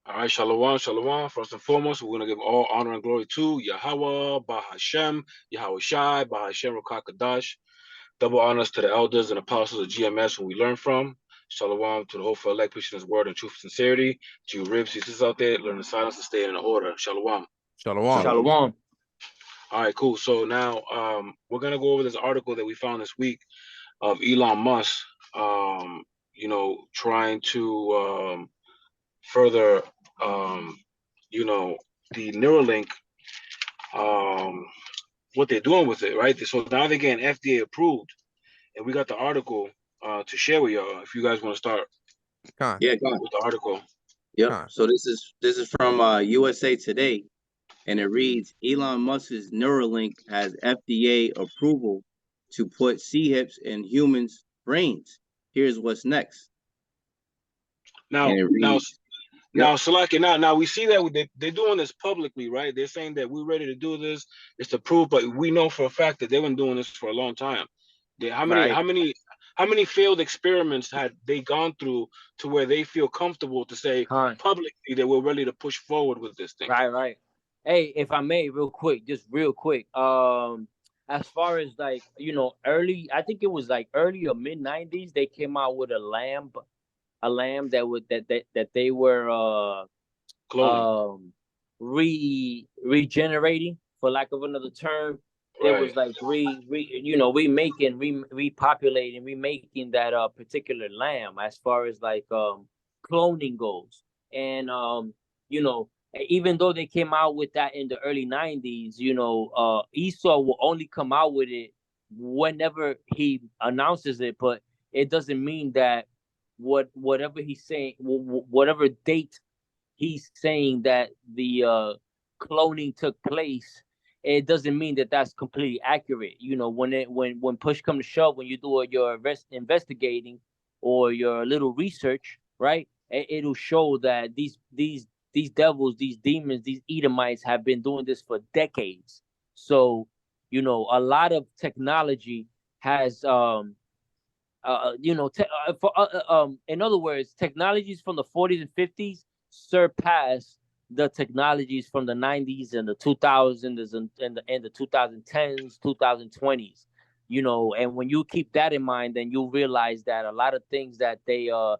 All right, shalom, shalom. First and foremost, we're going to give all honor and glory to Yahawah, Bahashem, Yahawashi, Bahashem, Rawchaa Qadash. Double honors to the elders and apostles of GMS who we learn from. Shalom to the hopeful elect, preaching his word and truth and sincerity. To you ribs, sisters out there, learn the silence and stay in the order. Shalom. Shalom. Shalom. All right, cool. So now we're going to go over this article that we found this week of Elon Musk, trying to further, the Neuralink, what they're doing with it, right? So now they're getting FDA approved, and we got the article to share with y'all. If you guys want to start, Yeah, go on. with the article. Yep. So this is from USA Today, and it reads: Elon Musk's Neuralink has FDA approval to put C-hips in humans' brains. Here's what's next. Now, Salaki, now we see that they're doing this publicly, right? They're saying that we're ready to do this. It's to prove, but we know for a fact that they've been doing this for a long time. How many failed experiments had they gone through to where they feel comfortable to say publicly that we're ready to push forward with this thing? Right. Hey, if I may, real quick. As far as early, I think it was like early or mid '90s, they came out with a lamb that they were regenerating, for lack of another term. It was like repopulating, remaking that particular lamb as far as like cloning goes. And even though they came out with that in the early '90s, Esau will only come out with it whenever he announces it, but it doesn't mean that whatever he's saying, whatever date he's saying that the cloning took place, it doesn't mean that that's completely accurate. When push comes to shove, when you do your investigating or your little research, right, it'll show that these devils, these demons, these Edomites have been doing this for decades. So, a lot of technology has in other words, technologies from the 40s and 50s surpass the technologies from the 90s and the 2000s and the 2010s, 2020s. And when you keep that in mind, then you'll realize that a lot of things that they are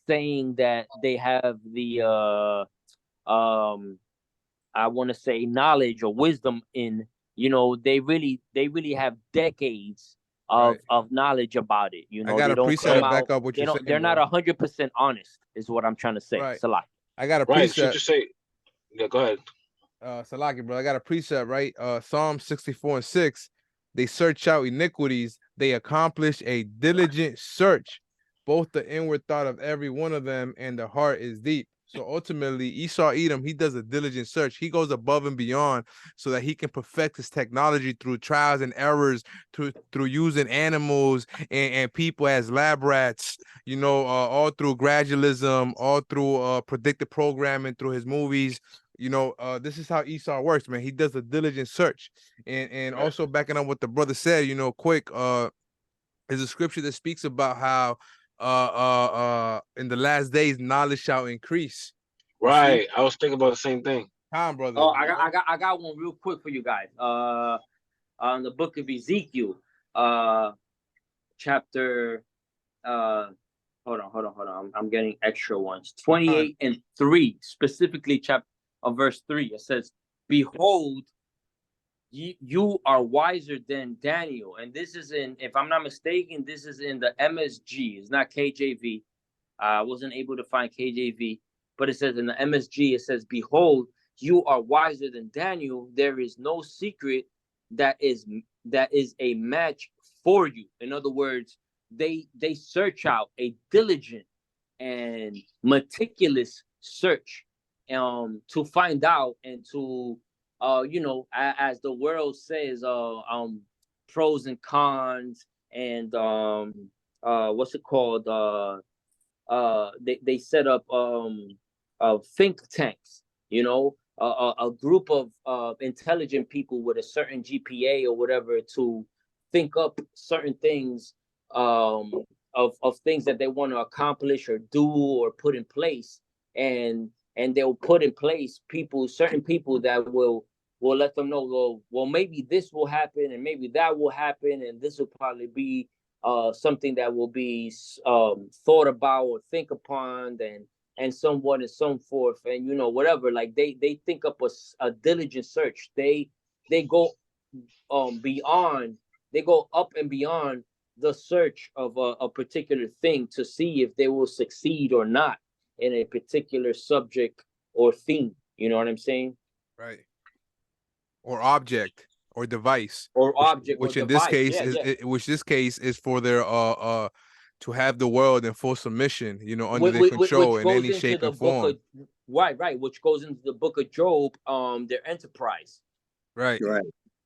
saying that they have the I want to say knowledge or wisdom in, they really have decades of knowledge about it. I got a precept to back up what you're saying. They're not 100% honest, is what I'm trying to say. Right. Salaki. I got a precept. So say, yeah, go ahead. Salaki, bro. I got a precept, right? Psalm 64:6. They search out iniquities. They accomplish a diligent search. Both the inward thought of every one of them and the heart is deep. So ultimately, Esau Edom, he does a diligent search. He goes above and beyond so that he can perfect his technology through trials and errors, through using animals and people as lab rats, all through gradualism, all through predictive programming, through his movies. This is how Esau works, man. He does a diligent search. And also backing up what the brother said, quick, is a scripture that speaks about how in the last days knowledge shall increase. Right. I was thinking about the same thing. Time, brother. Oh, I got one real quick for you guys. On the book of Ezekiel, chapter hold on. I'm getting extra ones. 28:3, specifically verse 3. It says, "Behold, you are wiser than Daniel." And this is if I'm not mistaken, this is in the MSG. It's not KJV. I wasn't able to find KJV, but it says in the MSG, it says, "Behold, you are wiser than Daniel. There is no secret that is a match for you." In other words, they search out a diligent and meticulous search to find out and to as the world says, pros and cons, and what's it called? They set up think tanks, a group of intelligent people with a certain GPA or whatever to think up certain things of things that they want to accomplish or do or put in place. And and they'll put in place certain people that will let them know, well, maybe this will happen and maybe that will happen, and this will probably be something that will be thought about or think upon, and so on and so forth, and whatever. Like they think up a diligent search. They go beyond. They go up and beyond the search of a particular thing to see if they will succeed or not in a particular subject or theme. You know what I'm saying? Right. Or object or device. Or object which or in device. this case which this case is for their to have the world in full submission, under their control in any shape and form. Right, which goes into the book of Job, their enterprise. Right.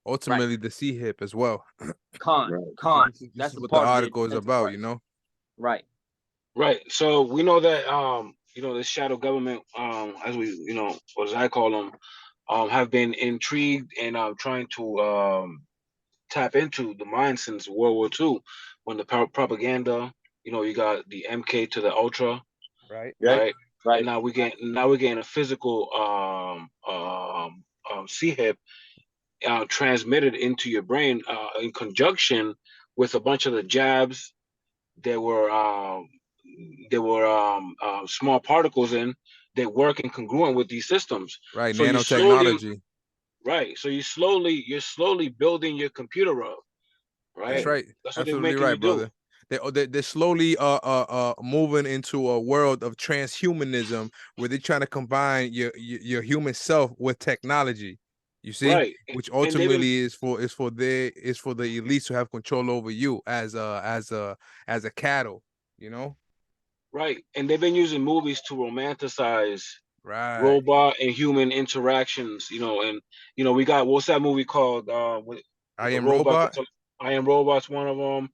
Ultimately, the C-hip as well. Con. That's what the article is about, Right. Right. So we know that this shadow government, as we, or as I call them, have been intrigued and trying to tap into the mind since World War II, when the propaganda, you got the MK to the Ultra, right. And now we're getting a physical C-hip transmitted into your brain in conjunction with a bunch of the jabs. There were small particles in that work in congruent with these systems. Right, so nanotechnology. So you're slowly building your computer up. Right. That's right. That's what absolutely they're right, brother. They're slowly moving into a world of transhumanism where they're trying to combine your human self with technology. You see, right. Which ultimately is for the elites to have control over you as a cattle, Right. And they've been using movies to romanticize robot and human interactions, and we got, what's that movie called? I Am Robot. I Am Robot's one of them.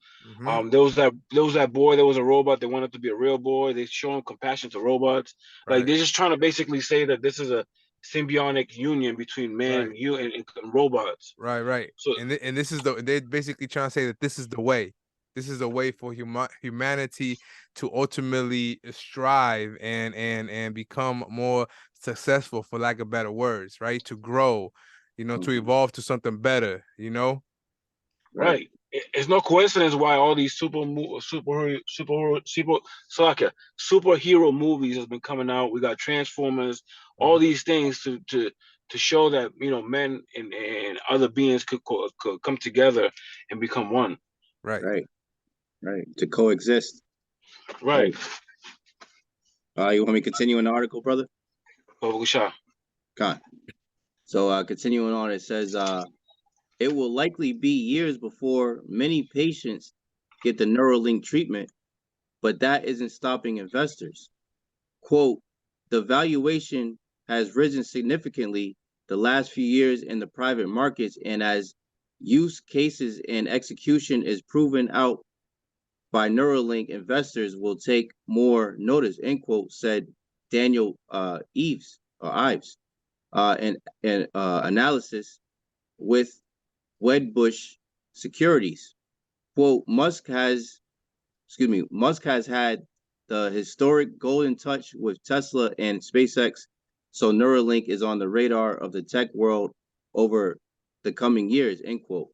There was that boy that was a robot that wanted to be a real boy. They showing compassion to robots. Like they're just trying to basically say that this is a symbiotic union between man and robots. Right. So and this is they're basically trying to say that this is the way. This is a way for humanity to ultimately strive and become more successful, for lack of better words, right? To grow, to evolve to something better, Right. It's no coincidence why all these superhero movies has been coming out. We got Transformers, all these things to show that men and other beings could come together and become one. Right. To coexist. Right. You want me to continue in the article, brother? Con. So continuing on, it says it will likely be years before many patients get the Neuralink treatment, but that isn't stopping investors. Quote, the valuation has risen significantly the last few years in the private markets, and as use cases and execution is proven out by Neuralink, investors will take more notice, end quote, said Daniel Ives, and analysis with Wedbush Securities. Quote, Musk has had the historic golden touch with Tesla and SpaceX, so Neuralink is on the radar of the tech world over the coming years, end quote.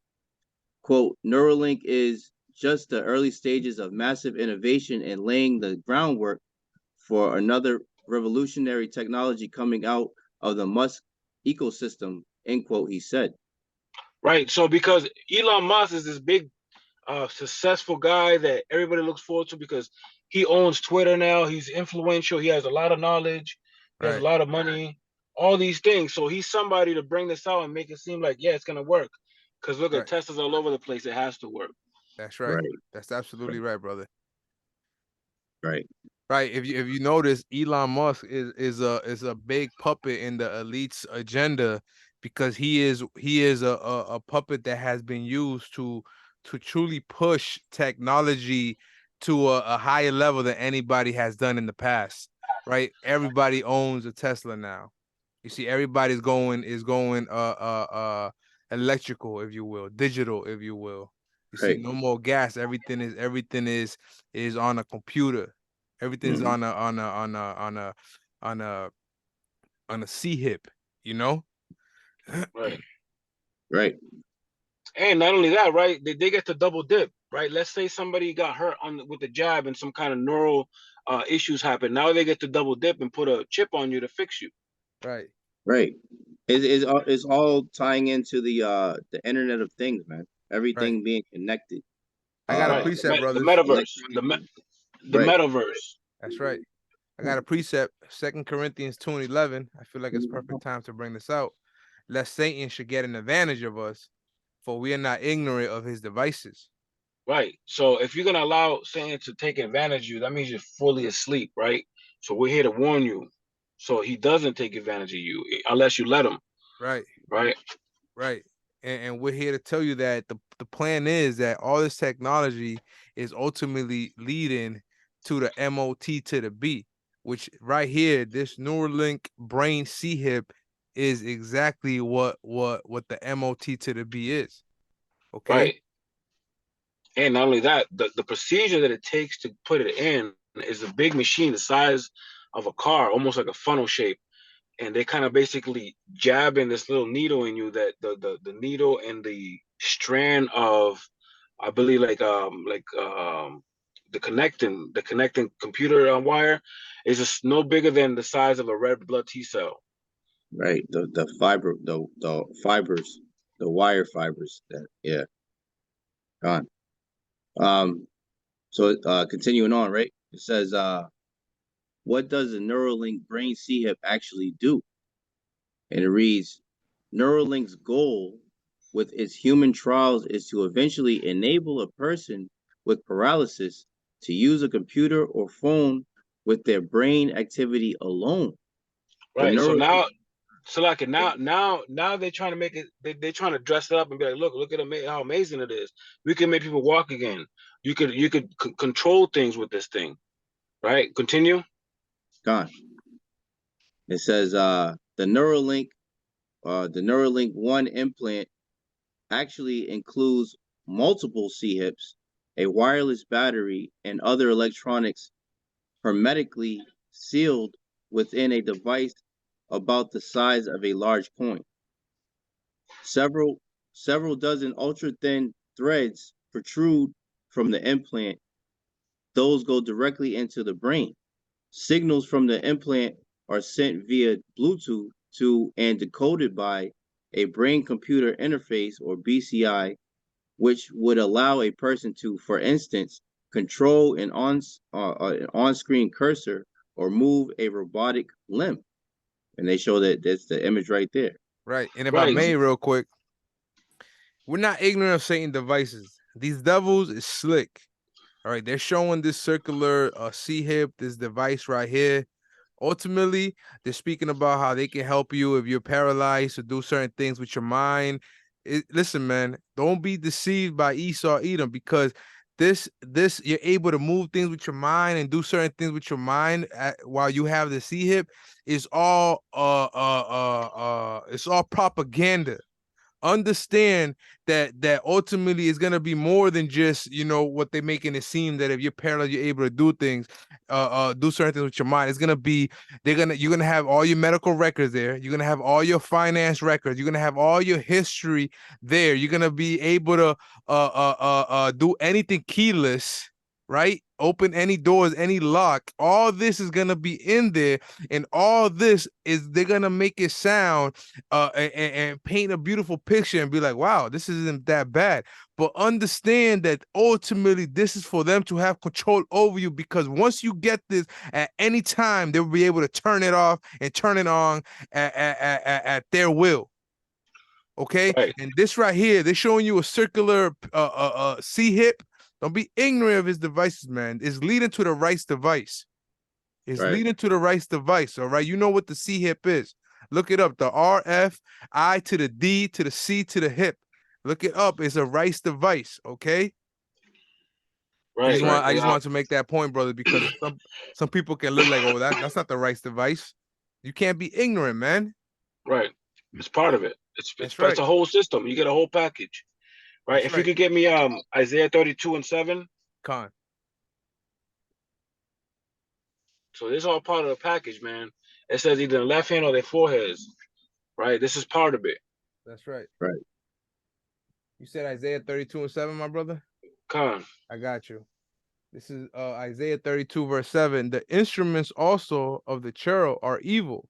Quote, Neuralink is just the early stages of massive innovation and laying the groundwork for another revolutionary technology coming out of the Musk ecosystem, end quote, he said. Right. So because Elon Musk is this big successful guy that everybody looks forward to because he owns Twitter now, he's influential, he has a lot of knowledge, he has a lot of money, all these things. So he's somebody to bring this out and make it seem like, yeah, it's gonna work. Because look at Tesla's all over the place, it has to work. That's right. That's absolutely right, brother. Right. If you notice, Elon Musk is a big puppet in the elite's agenda, because he is a puppet that has been used to truly push technology to a higher level than anybody has done in the past. Right? Everybody owns a Tesla now. You see, everybody's going electrical, if you will, digital, if you will. You see, no more gas. Everything is on a computer. Everything's on a on a C hip, you know? Right. Right. And not only that, right? They get to double dip, right? Let's say somebody got hurt with the jab and some kind of neural issues happen. Now they get to double dip and put a chip on you to fix you. Right. Right. It's all tying into the Internet of Things, man. Everything being connected. I got a Right. preset, brothers. The metaverse. The Right. metaverse. That's right. I got a precept, 2 Corinthians 2:11. I feel like it's perfect time to bring this out. Lest Satan should get an advantage of us, for we are not ignorant of his devices. Right. So if you're gonna allow Satan to take advantage of you, that means you're fully asleep, right? So we're here to warn you, so he doesn't take advantage of you unless you let him. Right. Right. Right. And we're here to tell you that the plan is that all this technology is ultimately leading to the M.O.T-B, which right here, this Neuralink brain C-hip is exactly what the M.O.T-B is. Okay. Right. And not only that, the procedure that it takes to put it in is a big machine the size of a car, almost like a funnel shape. And they kind of basically jab in this little needle in you, that the needle and the strand of, I believe, the connecting computer wire is just no bigger than the size of a red blood T cell. Right. The fibers, the wire fibers. Gone. So continuing on, right? It says, what does the Neuralink brain C-hip actually do? And it reads, Neuralink's goal with its human trials is to eventually enable a person with paralysis to use a computer or phone with their brain activity alone. Right. So now, now they're trying to make it. They're trying to dress it up and be like, look at how amazing it is. We can make people walk again. You could control things with this thing, right? Continue. God. It says the Neuralink 1 implant actually includes multiple C-hips, a wireless battery, and other electronics hermetically sealed within a device about the size of a large coin. Several dozen ultra-thin threads protrude from the implant. Those go directly into the brain. Signals from the implant are sent via Bluetooth to and decoded by a brain-computer interface, or BCI, which would allow a person to, for instance, control an on-screen cursor or move a robotic limb. And they show that that's the image right there. Right. And if I may, real quick, we're not ignorant of Satan devices. These devils is slick. All right. They're showing this circular C-hip, this device right here. Ultimately, they're speaking about how they can help you if you're paralyzed to do certain things with your mind. Listen, man, don't be deceived by Esau Edom, because this you're able to move things with your mind and do certain things with your mind while you have the C-hip is all it's all propaganda. Understand that ultimately is going to be more than just, you know, what they're making it seem, that if you're paralyzed, you're able to do things, do certain things with your mind. It's going to be, you're going to have all your medical records there. You're going to have all your finance records. You're going to have all your history there. You're going to be able to do anything keyless, right? Open any doors, any lock. All this is gonna be in there, and all this is, they're gonna make it sound and paint a beautiful picture and be like, wow, this isn't that bad. But understand that ultimately this is for them to have control over you, because once you get this, at any time they'll be able to turn it off and turn it on at their will. Okay, right. And this right here, they're showing you a circular C-hip. Don't be ignorant of his devices, man. It's leading to the right device. It's leading to the right device, all right? You know what the C-hip is. Look it up. The RF, I to the D to the C to the hip. Look it up. It's a right device, okay? Right. I just want to make that point, brother, because some people can look like, oh, that's not the right device. You can't be ignorant, man. Right. It's part of it. It's a whole system. You get a whole package. Right. If you could get me Isaiah 32:7. Con. So this is all part of the package, man. It says either the left hand or their foreheads, right? This is part of it. That's right. Right. You said Isaiah 32:7, my brother? Come. I got you. This is Isaiah 32, verse 7. The instruments also of the cherub are evil.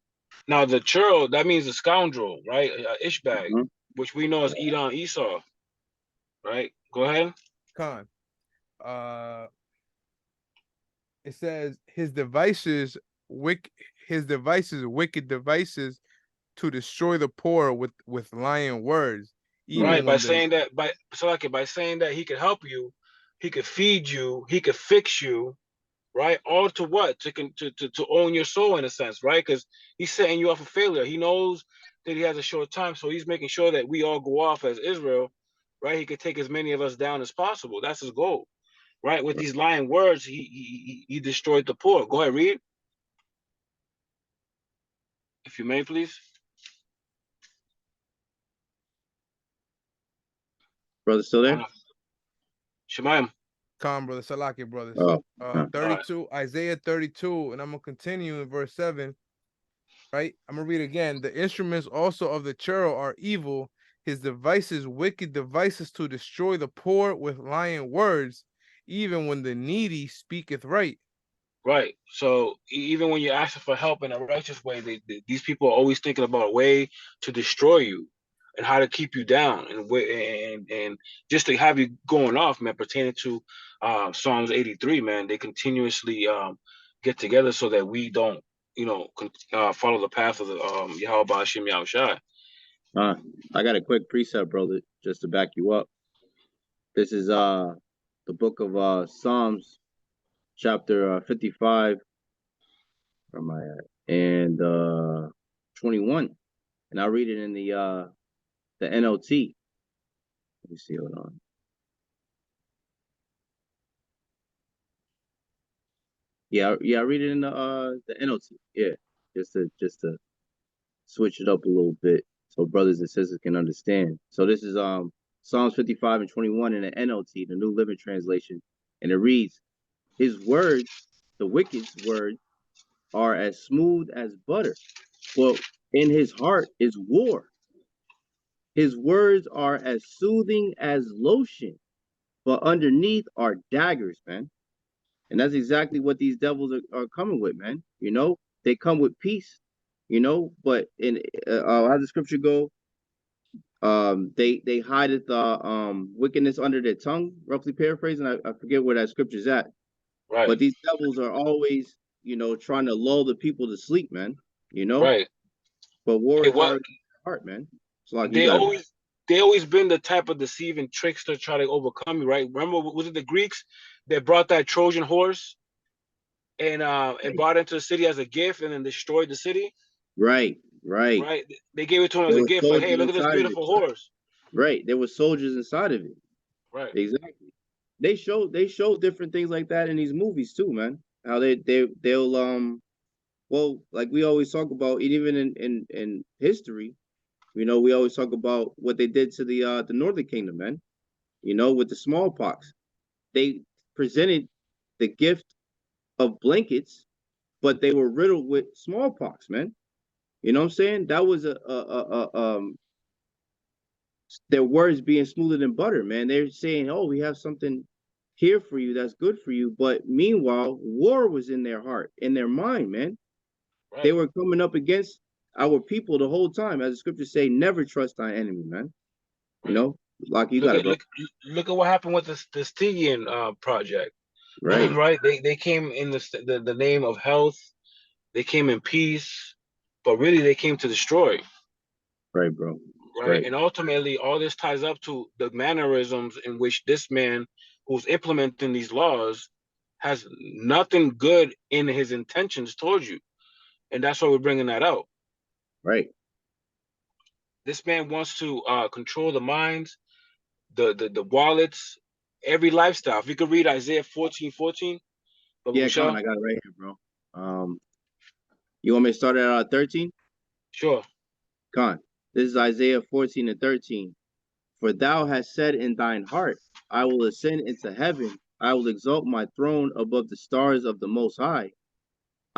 Now the churl, that means a scoundrel, right? Ishbag, Mm-hmm. which we know as Edom, Esau, right? Go ahead. Khan. It says his devices, wicked devices to destroy the poor with lying words. Right, by saying that, by saying that he could help you, he could feed you, he could fix you, right? All to what? To own your soul in a sense, right? Because he's setting you up for failure. He knows that he has a short time, so he's making sure that we all go off as Israel, right? He could take as many of us down as possible. That's his goal, right? With these lying words, he destroyed the poor. Go ahead, read, if you may, please. Brother, still there? Shemaim. Calm, brother. Salaki, brothers. Oh, 32, Isaiah 32, and I'm going to continue in verse 7, right? I'm going to read again. The instruments also of the cherub are evil, his devices, wicked devices to destroy the poor with lying words, even when the needy speaketh right. Right. So even when you're asking for help in a righteous way, these people are always thinking about a way to destroy you and how to keep you down and just to have you going off, man, pertaining to Psalms 83, man. They continuously get together so that we don't, follow the path of the Yahawashi. I got a quick precept, brother, just to back you up. This is the book of Psalms, chapter 55. Where am I at? And 21. And I'll read it in the N.O.T. Let me see, hold on. Yeah, I read it in the N.O.T. Yeah, just to switch it up a little bit so brothers and sisters can understand. So this is Psalms 55 and 21 in the N.O.T., the New Living Translation, and it reads, "His words, the wicked's words, are as smooth as butter, but in his heart is war. His words are as soothing as lotion, but underneath are daggers, man." And that's exactly what these devils are coming with, man. They come with peace, but in how the scripture go, they hide the wickedness under their tongue, roughly paraphrasing. I forget where that scripture's at. Right. But these devils are always, trying to lull the people to sleep, man. Right. But war is already in the heart, man. It's like they always been the type of deceiving trickster try to overcome you, right? Remember, was it the Greeks that brought that Trojan horse and brought it into the city as a gift and then destroyed the city? Right. They gave it to him as a gift, like, hey, look at this beautiful horse. Right. There were soldiers inside of it. Right. Exactly. They show different things like that in these movies too, man. How they'll well, like we always talk about, even in history, we always talk about what they did to the Northern Kingdom, man. With the smallpox. They presented the gift of blankets, but they were riddled with smallpox, man. You know what I'm saying? That was their words being smoother than butter, man. They're saying, "Oh, we have something here for you that's good for you," but meanwhile, war was in their heart, in their mind, man. Right. They were coming up against our people the whole time, as the scriptures say, "Never trust thy enemy," man. Right. Like you got it, bro. Look at what happened with the Stygian project. Right. Right. They came in the name of health. They came in peace, but really they came to destroy. Right, bro. Right. And ultimately, all this ties up to the mannerisms in which this man who's implementing these laws has nothing good in his intentions towards you. And that's why we're bringing that out. Right. This man wants to control the minds, the wallets, every lifestyle. If you could read Isaiah 14:14. Yeah, Con, I got it right here, bro. You want me to start at 13? Sure. Con, this is Isaiah 14 and 13. "For thou hast said in thine heart, I will ascend into heaven. I will exalt my throne above the stars of the Most High.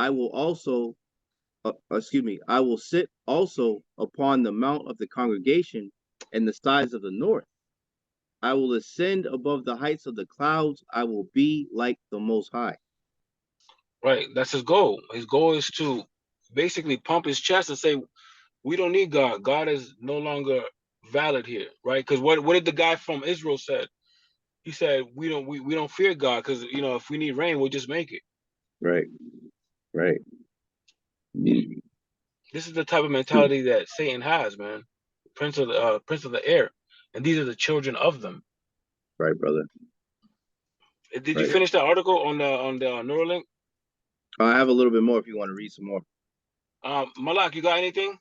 I will also, I will sit also upon the mount of the congregation and the sides of the north. I will ascend above the heights of the clouds. I will be like the Most High. Right. That's his goal. His goal is to basically pump his chest and say, we don't need God. God is no longer valid here, right? Because what did the guy from Israel said? He said, we don't fear God because, you know, if we need rain, we'll just make it. Right. Right. This is the type of mentality that Satan has, man. Prince of the air, and these are the children of them. Right, brother. Did you finish that article on the Neuralink? I have a little bit more if you want to read some more. Malak, you got anything?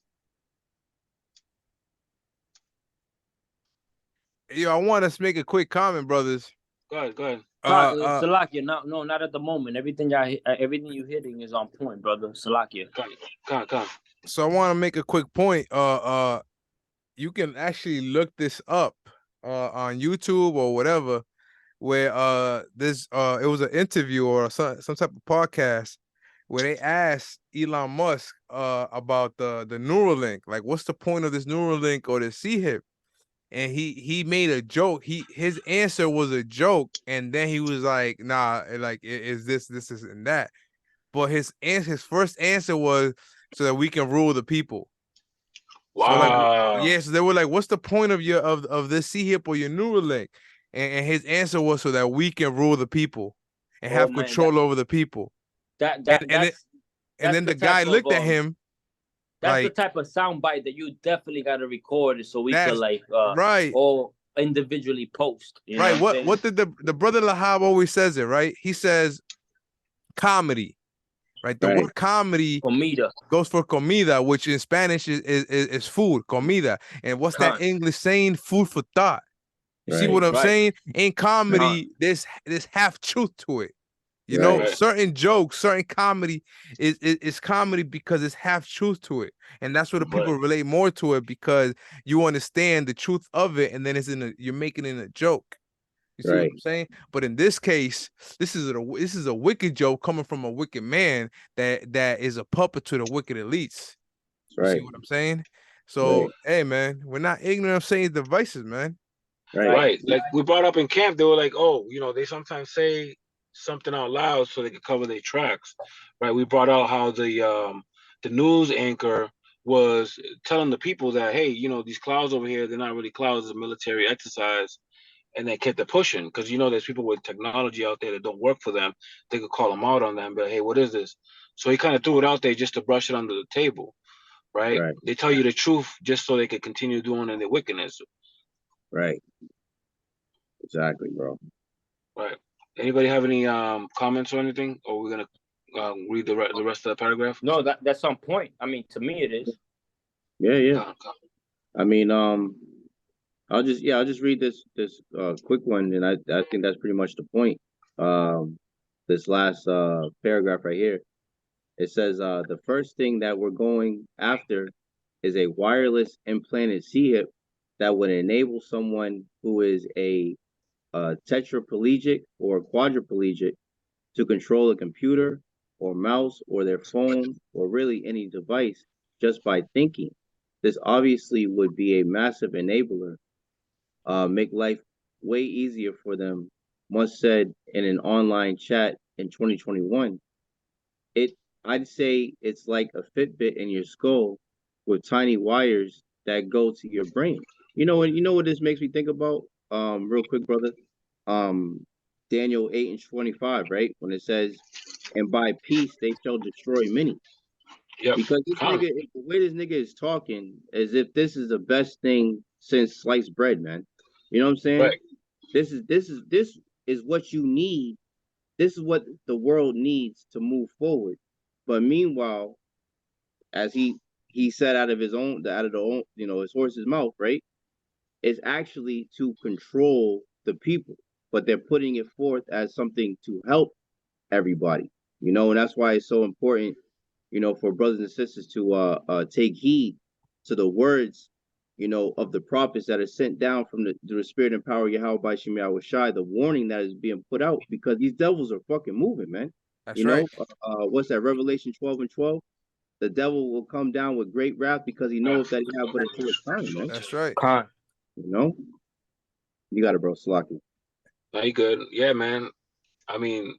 Yo, I want us to make a quick comment, brothers. Go ahead. Salakia, no, not at the moment. Everything you hitting is on point, brother. Salakia. Come. So I want to make a quick point. You can actually look this up on YouTube or whatever, where it was an interview or some type of podcast where they asked Elon Musk about the Neuralink, like what's the point of this Neuralink or this C-hip? And he made a joke. His answer was a joke, and then he was like, "Nah, like is this and that." But his first answer was so that we can rule the people. Wow. So like, so they were like, "What's the point of of this C-hip or your Neuralink?" And his answer was so that we can rule the people and have control over the people. And then the guy looked at him. That's the type of soundbite that you definitely got to record so we can all individually post. You know what did the brother Lahab always says it, right? He says comedy, right? The word comedy goes for comida, which in Spanish is food, comida. And what's that English saying? Food for thought. You see what I'm saying? In comedy, there's half truth to it. You know, certain jokes, certain comedy is comedy because it's half truth to it, and that's where the people relate more to it because you understand the truth of it, and then you're making it a joke. You see what I'm saying? But in this case, this is a wicked joke coming from a wicked man that is a puppet to the wicked elites. You see what I'm saying? So hey, man, we're not ignorant of Satan's devices, man. Right. Like we brought up in camp, they were like, oh, you know, they sometimes say something out loud so they can cover their tracks, right? We brought out how the news anchor was telling the people that, hey, you know, these clouds over here, they're not really clouds, it's a military exercise, and they kept it pushing because, you know, there's people with technology out there that don't work for them. They could call them out on that and be like, hey, what is this? So he kind of threw it out there just to brush it under the table, right? They tell you the truth just so they could continue doing their wickedness. Right. Exactly, bro. Right. Anybody have any comments or anything, or we're gonna read the rest of the paragraph? No, that's on point. I mean, to me it is. Yeah. I mean, I'll just read this quick one, and I think that's pretty much the point. This last paragraph right here, it says the first thing that we're going after is a wireless implanted C-hip that would enable someone who is a tetraplegic or quadriplegic to control a computer or mouse or their phone or really any device just by thinking. This obviously would be a massive enabler, make life way easier for them. Musk said in an online chat in 2021, I'd say it's like a Fitbit in your skull with tiny wires that go to your brain. You know what this makes me think about? Real quick, brother. Daniel 8:25, right? When it says, and by peace they shall destroy many. Yep. Because this nigga, the way this nigga is talking, as if this is the best thing since sliced bread, man. You know what I'm saying? Right. This is what you need. This is what the world needs to move forward. But meanwhile, as he said out of his own, his horse's mouth, right? It's actually to control the people, but they're putting it forth as something to help everybody, and that's why it's so important, for brothers and sisters to take heed to the words, of the prophets that are sent down from the spirit and power of Yahawashi, the warning that is being put out, because these devils are fucking moving, man. That's You right. know, what's that? Revelation 12:12. The devil will come down with great wrath because he knows that he have but a short time, man. That's right. You know, you got it, bro. Slocky. No, you good. Yeah, man. I mean,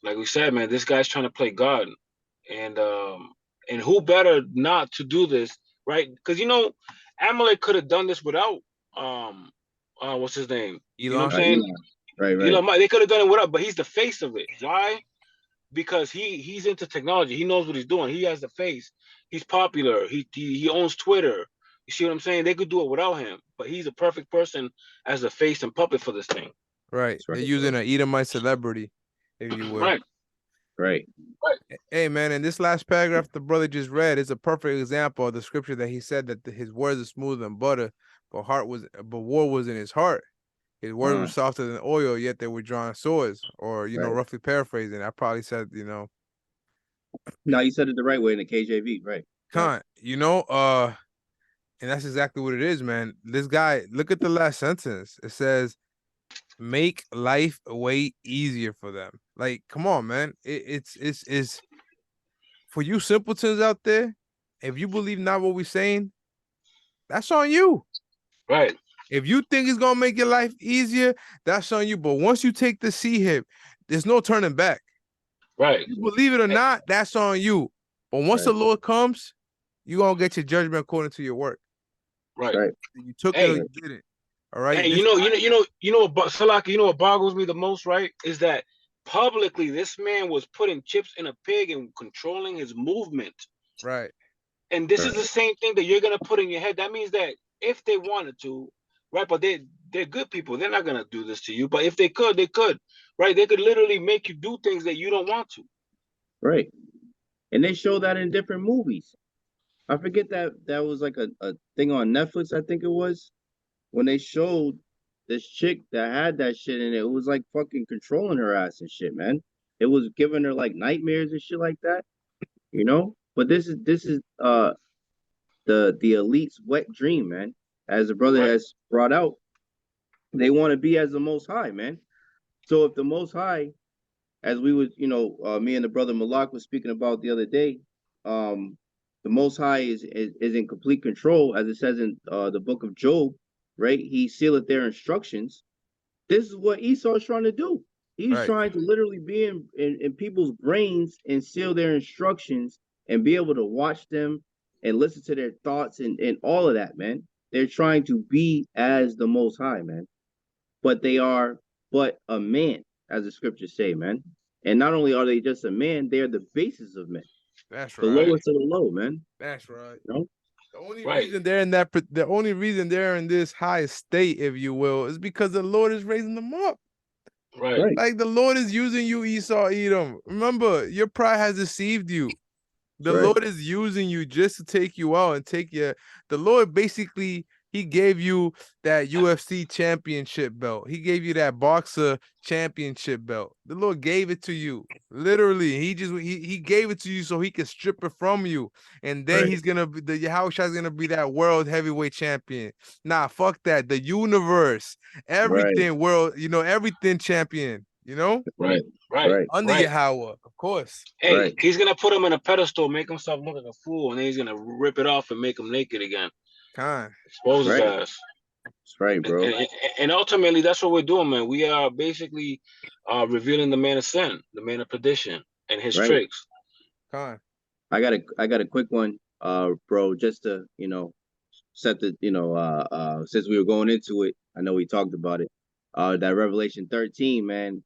like we said, man, this guy's trying to play God, and who better not to do this, right? Because Amalek could have done this without what's his name? You know what Elon. I'm saying? Right. Elon Musk, they could have done it without, but he's the face of it. Why? Because he's into technology. He knows what he's doing. He has the face. He's popular. He owns Twitter. You see what I'm saying? They could do it without him, but he's a perfect person as the face and puppet for this thing. Right. They're using an Edomite celebrity, if you will. Right. Hey, man, in this last paragraph the brother just read is a perfect example of the scripture that he said that his words are smoother than butter, but war was in his heart. His words were softer than oil, yet they were drawing swords, or, roughly paraphrasing. I probably said, No, you said it the right way in the KJV, right? And that's exactly what it is, man. This guy, look at the last sentence. It says, make life way easier for them. Like, come on, man. It's for you simpletons out there. If you believe not what we're saying, that's on you. Right. If you think it's gonna make your life easier, that's on you. But once you take the C-hip, there's no turning back. Right. You believe it or not, that's on you. But once the Lord comes, you're gonna get your judgment according to your work. Right. You took it or you didn't. All right. Hey, Salaki, what boggles me the most, right? Is that publicly this man was putting chips in a pig and controlling his movement. Right. And this is the same thing that you're gonna put in your head. That means that if they wanted to, right? But they're good people. They're not gonna do this to you. But if they could, right? They could literally make you do things that you don't want to. Right. And they show that in different movies. I forget that was like a thing on Netflix, I think it was, when they showed this chick that had that shit in it. It was like fucking controlling her ass and shit, man. It was giving her like nightmares and shit like that, But this is the elite's wet dream, man. As the brother has brought out, they want to be as the Most High, man. So if the Most High, as we would, me and the brother Malak was speaking about the other day, the Most High is in complete control, as it says in the book of Job, right? He sealeth their instructions. This is what Esau is trying to do. He's trying to literally be in people's brains and seal their instructions and be able to watch them and listen to their thoughts and all of that, man. They're trying to be as the Most High, man. But they are but a man, as the scriptures say, man. And not only are they just a man, they are the basis of men. That's the lowest of the low, man. That's right. The only reason they're in this high state, if you will, is because the Lord is raising them up. Right. Like the Lord is using you, Esau, Edom. Remember, your pride has deceived you. The Lord is using you just to take you out and the Lord basically, he gave you that UFC championship belt. He gave you that boxer championship belt. The Lord gave it to you. Literally, he gave it to you so he could strip it from you. And then he's gonna be the Yahawashi is gonna be that world heavyweight champion. Nah, fuck that. The universe, everything world, everything champion, Right. Under Yahawah, of course. Hey, he's gonna put him in a pedestal, make himself look like a fool, and then he's gonna rip it off and make him naked again. Expose his ass. That's right, bro. And ultimately, that's what we're doing, man. We are basically revealing the man of sin, the man of perdition, and his tricks. I got a quick one, bro, just to set the since we were going into it. I know we talked about it. That Revelation 13, man.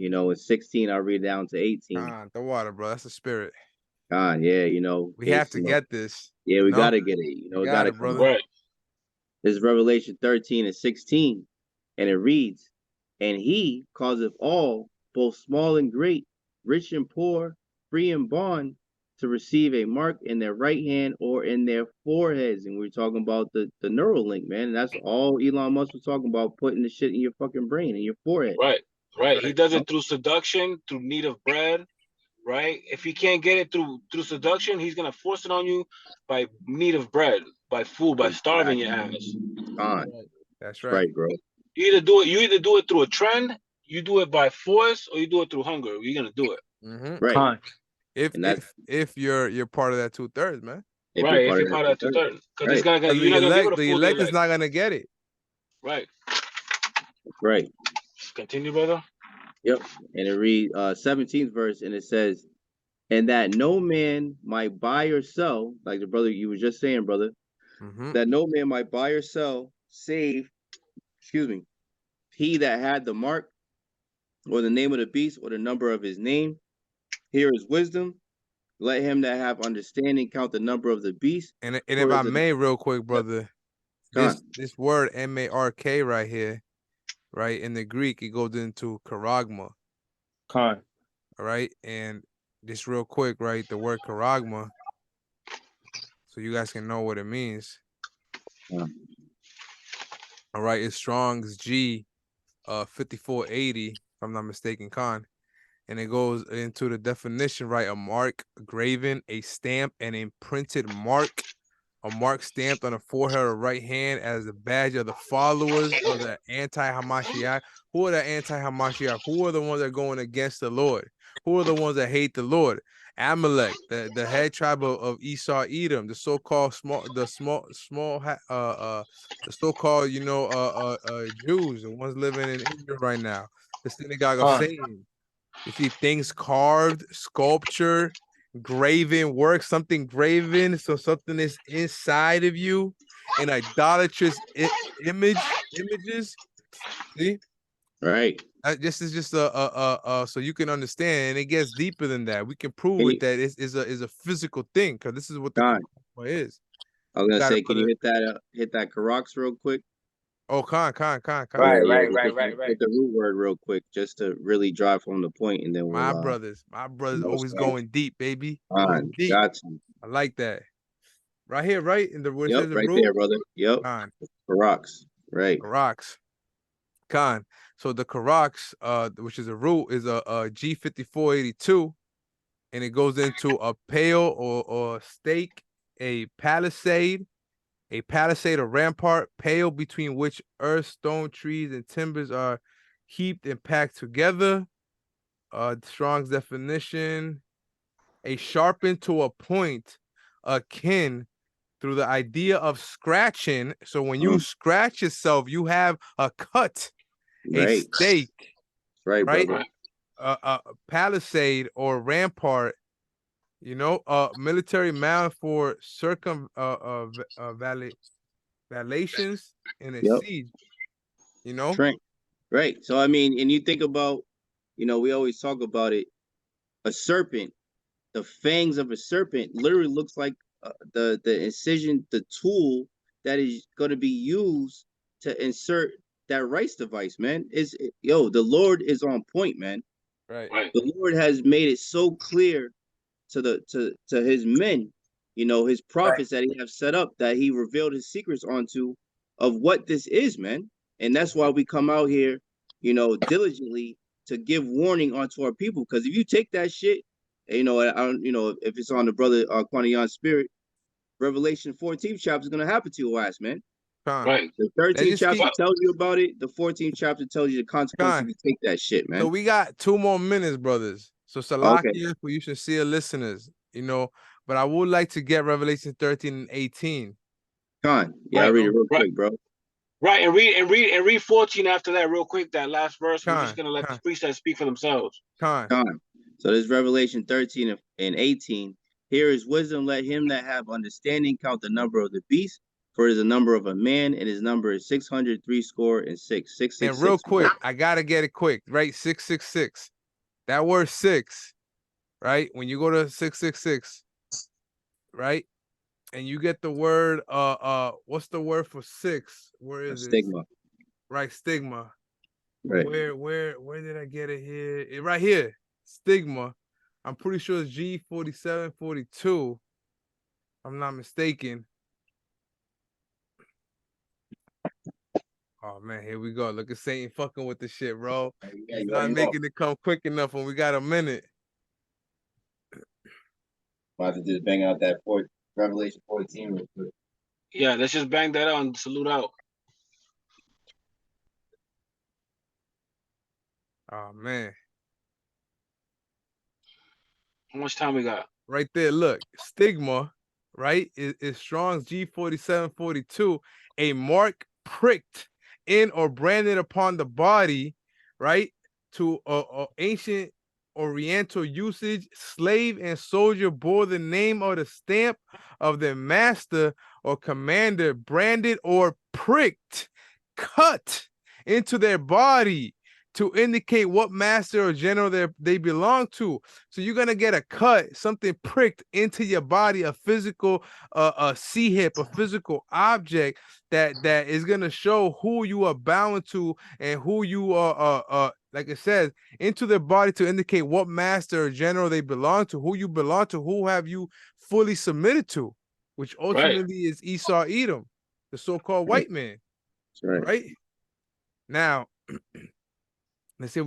It's 16. I'll read down to 18. The water, bro. That's the spirit. Yeah, we have to get this. Yeah, we gotta get it. It gotta come brother. Right. This is Revelation 13 and 16, and it reads, "And he causeth all, both small and great, rich and poor, free and bond, to receive a mark in their right hand or in their foreheads." And we're talking about the Neuralink, man. And that's all Elon Musk was talking about, putting the shit in your fucking brain, in your forehead. Right. He does it through seduction, through need of bread. Right? If he can't get it through seduction, he's gonna force it on you by need of bread, by food, by starving your ass. That's right, bro. You either do it through a trend, you do it by force, or you do it through hunger. You're gonna do it. Right. If you're part of that 2/3, man. If you're part of that 2/3, because it's gonna you're not gonna be able to the elect is not gonna get it. Right. Right. Continue, brother. Yep. And it reads 17th verse, and it says, and that no man might buy or sell, like the brother you were just saying, brother, that no man might buy or sell, save, he that had the mark, or the name of the beast, or the number of his name. Here is wisdom. Let him that have understanding count the number of the beast. And if I may, real quick, brother, this word M-A-R-K right here, right, in the Greek, it goes into charagma. All right, and just real quick, right, the word charagma, so you guys can know what it means. All right, it's Strong's G 5480, if I'm not mistaken, Khan. And it goes into the definition, right? A mark, a graven, a stamp, an imprinted mark, a mark stamped on the forehead or right hand as a badge of the followers of the anti-Hamashiach. Who are the anti-Hamashiach? Who are the ones that are going against the Lord? Who are the ones that hate the Lord? Amalek, the head tribe of Esau, Edom, the so-called the so-called Jews, the ones living in Israel right now, the synagogue of Satan. You see things carved, sculpture, graven work, something graven, so something is inside of you, and idolatrous images. See, right? This is just so you can understand, and it gets deeper than that. We can prove it that it is a physical thing, because this is what the is. I was gonna say, can you hit that Karox real quick? Oh, Khan. Right. Hit the root word real quick, just to really drive home the point, and then we'll, my brothers always going deep, baby. Deep. Got you. I like that. Right here, right in the where it says the right root. there, brother. Yep. Karox. Right. Karox. Khan. So the Karox, which is a root, is a G5482, and it goes into a pale or stake, a palisade or rampart, pale between which earth, stone, trees, and timbers are heaped and packed together. Strong's definition: a sharpened to a point, akin through the idea of scratching. So when you scratch yourself, you have a cut, a stake, right? A palisade or rampart, military mound for circumvallations in a siege, Right. So I mean, and you think about, we always talk about it, a serpent, the fangs of a serpent literally looks like the incision, the tool that is going to be used to insert that rice device, man. The Lord is on point, man. Right. The Lord has made it so clear to his men, his prophets that he have set up, that he revealed his secrets onto, of what this is, man. And that's why we come out here, diligently to give warning onto our people. Because if you take that shit, I don't, if it's on the brother Quanian's spirit, Revelation 14th chapter is gonna happen to your ass, man. Right. The 13th chapter tells you about it. The 14th chapter tells you the consequences if you take that shit, man. So we got 2 more minutes, brothers. So Salakia for you sincere listeners, but I would like to get Revelation 13 and 18. I'll read it real quick, bro. Right, and read 14 after that real quick. That last verse. We're just gonna let the precepts speak for themselves. So this Revelation 13 and 18. Here is wisdom. Let him that have understanding count the number of the beast, for it is the number of a man, and his number is 666. And real quick, I gotta get it quick, right? 666. That word 6, right? When you go to 666, right? And you get the word what's the word for 6? Where is it? Stigma. Right, stigma. Right. Where did I get it here? Right here. Stigma. I'm pretty sure it's G4742. I'm not mistaken. Oh man, here we go. Look at Satan fucking with the shit, bro. He's not making it come quick enough when we got a minute. About to just bang out that Revelation 14 real quick. Yeah, let's just bang that out and salute out. Oh man. How much time we got? Right there, look, stigma, right, is Strong's G4742, a mark pricked in or branded upon the body, right, to ancient Oriental usage. Slave and soldier bore the name or the stamp of their master or commander, branded or pricked, cut into their body to indicate what master or general they belong to. So you're gonna get a cut, something pricked into your body, a physical, a C-hip, a physical object that is gonna show who you are bound to and who you are. Like it says, into their body to indicate what master or general they belong to, who you belong to, who have you fully submitted to, which ultimately is Esau Edom, the so-called white man. That's right. Right now. Let's see if we